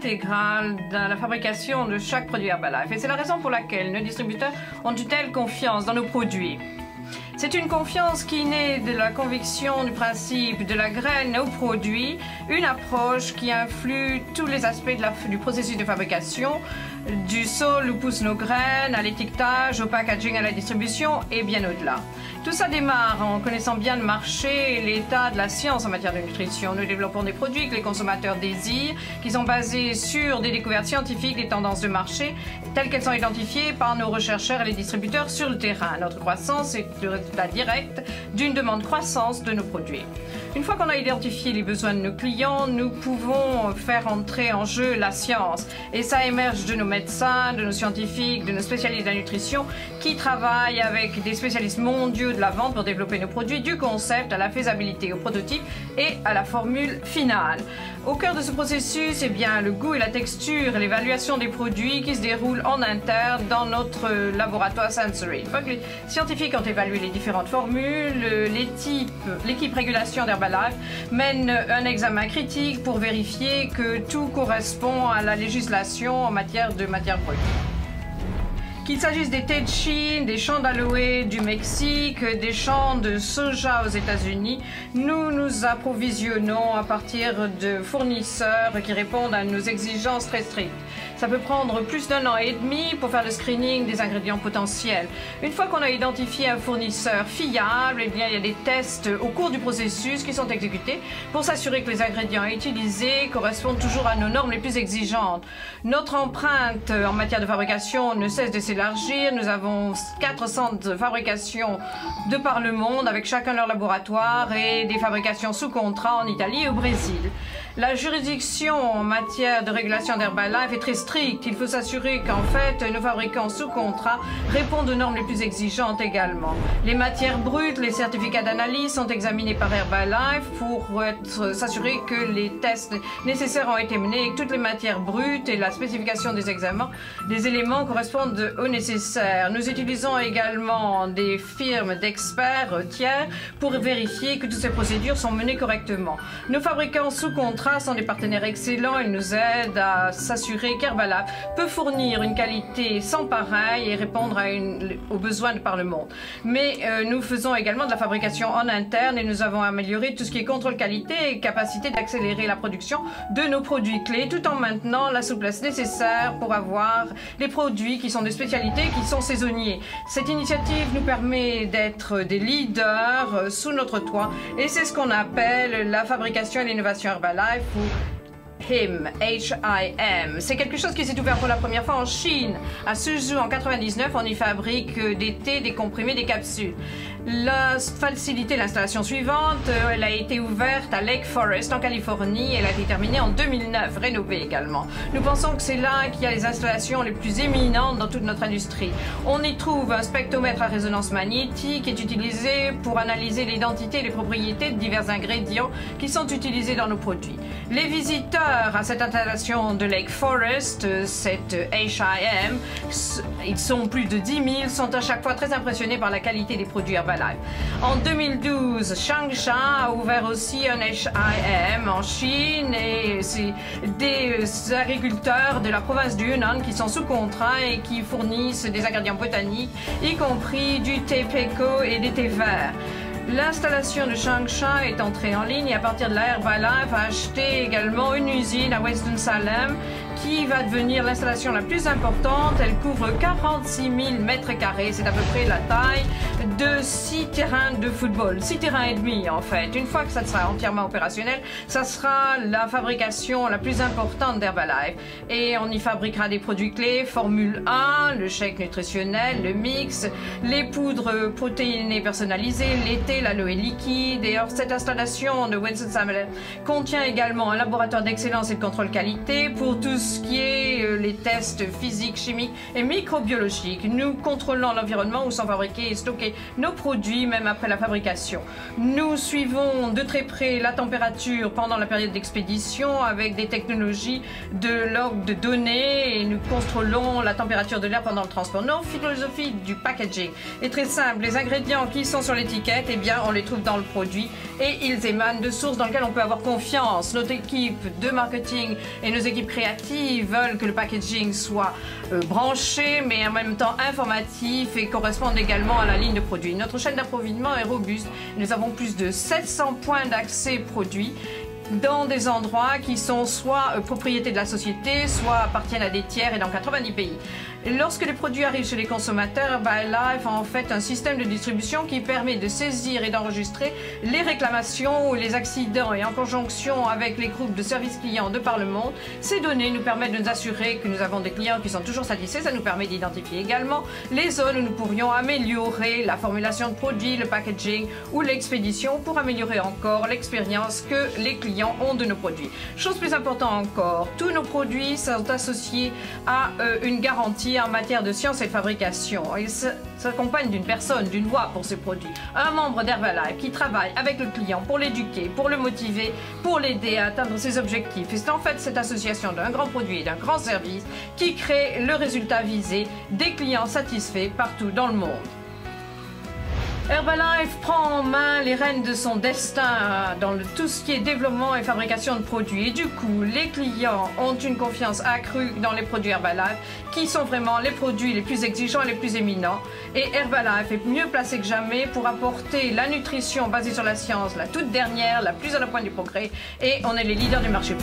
intégrale dans la fabrication de chaque produit Herbalife. Et c'est la raison pour laquelle nos distributeurs ont une telle confiance dans nos produits. C'est une confiance qui naît de la conviction du principe de la graine au produit, une approche qui influe tous les aspects du processus de fabrication, du sol où poussent nos graines, à l'étiquetage, au packaging, à la distribution et bien au-delà. Tout ça démarre en connaissant bien le marché et l'état de la science en matière de nutrition. Nous développons des produits que les consommateurs désirent, qui sont basés sur des découvertes scientifiques des tendances de marché, telles qu'elles sont identifiées par nos rechercheurs et les distributeurs sur le terrain. Notre croissance est le résultat direct d'une demande croissance de nos produits. Une fois qu'on a identifié les besoins de nos clients, nous pouvons faire entrer en jeu la science. Et ça émerge de nos médecins, de nos scientifiques, de nos spécialistes de la nutrition qui travaillent avec des spécialistes mondiaux de la vente pour développer nos produits, du concept à la faisabilité, au prototype et à la formule finale. Au cœur de ce processus, eh bien, le goût et la texture et l'évaluation des produits qui se déroulent en interne dans notre laboratoire Sensory. Une fois que les scientifiques ont évalué les différentes formules, l'équipe régulation d'Herbalife mène un examen critique pour vérifier que tout correspond à la législation en matière de matières brutes. Qu'il s'agisse des thés de Chine, des champs d'aloe du Mexique, des champs de soja aux États-Unis, nous nous approvisionnons à partir de fournisseurs qui répondent à nos exigences très strictes. Ça peut prendre plus d'1 an et demi pour faire le screening des ingrédients potentiels. Une fois qu'on a identifié un fournisseur fiable, eh bien, il y a des tests au cours du processus qui sont exécutés pour s'assurer que les ingrédients utilisés correspondent toujours à nos normes les plus exigeantes. Notre empreinte en matière de fabrication ne cesse de s'élargir. Nous avons 4 centres de fabrication de par le monde avec chacun leur laboratoire et des fabrications sous contrat en Italie et au Brésil. La juridiction en matière de régulation d'Herbalife est très stricte. Il faut s'assurer qu'en fait, nos fabricants sous contrat répondent aux normes les plus exigeantes également. Les matières brutes, les certificats d'analyse sont examinés par Herbalife pour s'assurer que les tests nécessaires ont été menés et que toutes les matières brutes et la spécification des examens, des éléments correspondent au nécessaire. Nous utilisons également des firmes d'experts tiers pour vérifier que toutes ces procédures sont menées correctement. Nos fabricants sous contrat sont des partenaires excellents. Ils nous aident à s'assurer qu'Herbalife peut fournir une qualité sans pareil et répondre aux besoins de par le monde. Mais nous faisons également de la fabrication en interne et nous avons amélioré tout ce qui est contrôle qualité et capacité d'accélérer la production de nos produits clés tout en maintenant la souplesse nécessaire pour avoir les produits qui sont des spécialités, qui sont saisonniers. Cette initiative nous permet d'être des leaders sous notre toit et c'est ce qu'on appelle la fabrication et l'innovation Herbalife ou HIM, H-I-M. C'est quelque chose qui s'est ouvert pour la première fois en Chine. À Suzhou en 99, on y fabrique des thés, des comprimés, des capsules. La facilité l'installation suivante, elle a été ouverte à Lake Forest en Californie. Elle a été terminée en 2009, rénovée également. Nous pensons que c'est là qu'il y a les installations les plus éminentes dans toute notre industrie. On y trouve un spectromètre à résonance magnétique qui est utilisé pour analyser l'identité et les propriétés de divers ingrédients qui sont utilisés dans nos produits. Les visiteurs à cette installation de Lake Forest, cette HIM, ils sont plus de 10 000, sont à chaque fois très impressionnés par la qualité des produits Herbalife. En 2012, Changsha a ouvert aussi un HIM en Chine et c'est des agriculteurs de la province du Yunnan qui sont sous contrat et qui fournissent des ingrédients botaniques, y compris du thé peco et des thés verts. L'installation de Changsha est entrée en ligne et à partir de là, Herbalife a acheté également une usine à Winston-Salem qui va devenir l'installation la plus importante. Elle couvre 46 000 mètres carrés. C'est à peu près la taille de 6 terrains de football. 6 terrains et demi en fait. Une fois que ça sera entièrement opérationnel, ça sera la fabrication la plus importante d'Herbalife. Et on y fabriquera des produits clés, Formule 1, le shake nutritionnel, le mix, les poudres protéinées personnalisées, les thés, l'aloe liquide. Et or, cette installation de Winston-Salem contient également un laboratoire d'excellence et de contrôle qualité pour tous ce qui est les tests physiques, chimiques et microbiologiques. Nous contrôlons l'environnement où sont fabriqués et stockés nos produits, même après la fabrication. Nous suivons de très près la température pendant la période d'expédition avec des technologies de log de données et nous contrôlons la température de l'air pendant le transport. Notre philosophie du packaging est très simple. Les ingrédients qui sont sur l'étiquette, eh bien, on les trouve dans le produit et ils émanent de sources dans lesquelles on peut avoir confiance. Notre équipe de marketing et nos équipes créatives parties veulent que le packaging soit branché, mais en même temps informatif et corresponde également à la ligne de produits. Notre chaîne d'approvisionnement est robuste. Nous avons plus de 700 points d'accès produits dans des endroits qui sont soit propriété de la société, soit appartiennent à des tiers et dans 90 pays. Lorsque les produits arrivent chez les consommateurs, Herbalife a en fait un système de distribution qui permet de saisir et d'enregistrer les réclamations ou les accidents, et en conjonction avec les groupes de services clients de par le monde, ces données nous permettent de nous assurer que nous avons des clients qui sont toujours satisfaits. Ça nous permet d'identifier également les zones où nous pourrions améliorer la formulation de produits, le packaging ou l'expédition pour améliorer encore l'expérience que les clients ont de nos produits. Chose plus importante encore, tous nos produits sont associés à une garantie en matière de science et de fabrication. Ils s'accompagnent d'une personne, d'une voix pour ces produits. Un membre d'Herbalife qui travaille avec le client pour l'éduquer, pour le motiver, pour l'aider à atteindre ses objectifs. Et c'est en fait cette association d'un grand produit et d'un grand service qui crée le résultat visé, des clients satisfaits partout dans le monde. Herbalife prend en main les rênes de son destin dans tout ce qui est développement et fabrication de produits. Et du coup, les clients ont une confiance accrue dans les produits Herbalife, qui sont vraiment les produits les plus exigeants et les plus éminents. Et Herbalife est mieux placé que jamais pour apporter la nutrition basée sur la science, la toute dernière, la plus à la pointe du progrès. Et on est les leaders du marché.